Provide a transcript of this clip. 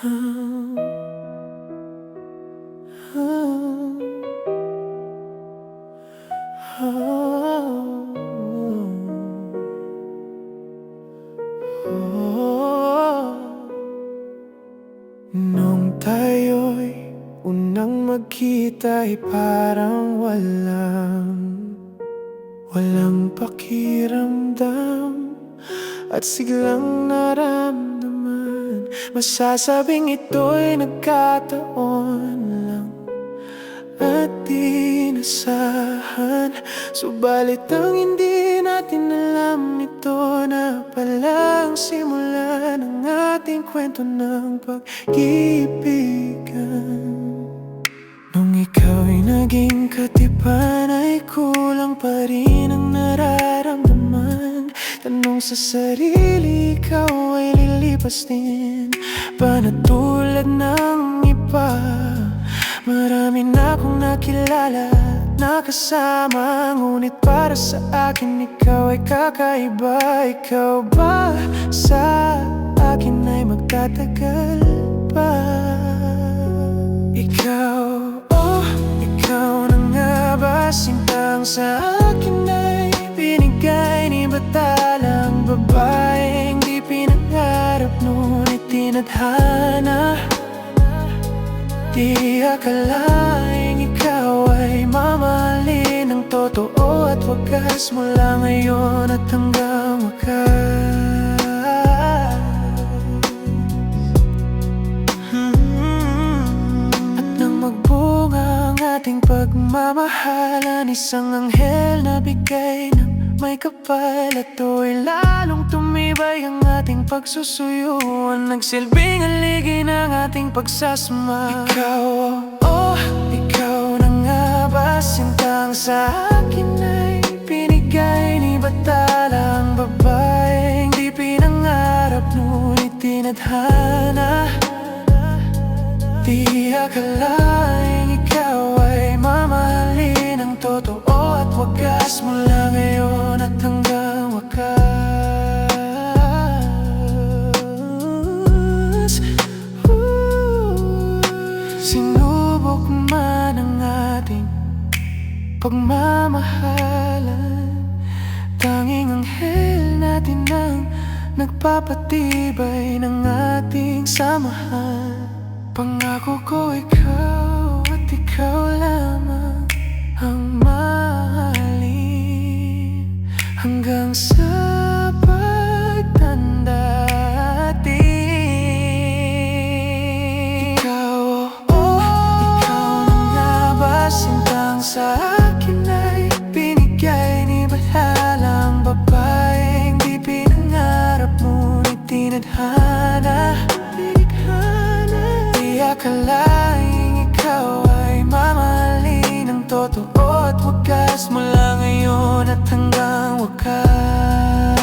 Nung tayo'y unang magkita'y parang walang pakiramdam at siglang naramdaman. Masasabing ito'y nagkataon lang at inasahan. Subalit ang hindi natin alam, ito na palang simula ng ating kwento ng pag-ibigan. Nung ikaw'y naging katipan, ay kulang pa rin ang nararamdaman. Tanong sa sarili, ikaw ay lilipas din ba na tulad ng iba? Marami na akong nakilala, nakasama, ngunit para sa akin ikaw ay kakaiba. Ikaw ba sa akin ay magtatagal pa? Ikaw, oh, ikaw na nga ba? Sintang sa akin ay binigay ni batalang babaeng di pinangarap, ngunit tinadhana. Di akalaing ikaw ay mamahalin ng totoo at wagas mula ngayon at hanggang wakas. At nang magbunga ang ating pagmamahalan, isang anghel na bigay ng may kapal, at to'y lalong tumibay ang ating pagsusuyuan. Nagsilbing aligi ng ating pagsasama. Ikaw, oh, ikaw na nga ba? Sintang sa akin ay binigay ni batalang babaeng di pinangarap, ngunit tinadhana. Di akalaing ikaw ay mamahalin ng totoo at wagas mula ngayon at hanggang wakas. Sinubok man ang ating pagmamahalan, tanging anghel natin ang nagpapatibay ng ating samahan. Pangako ko ikaw at ikaw lamang ang mahalin hanggang sa pagtanda natin. Ikaw, oh, ikaw na nga ba? Sintang sa akin ay binigay ni batalang babaeng di pinangarap, ngunit tinadhana. Akalaing ikaw ay mamahalin ng totoo at wagas mula ngayon at hanggang wakas.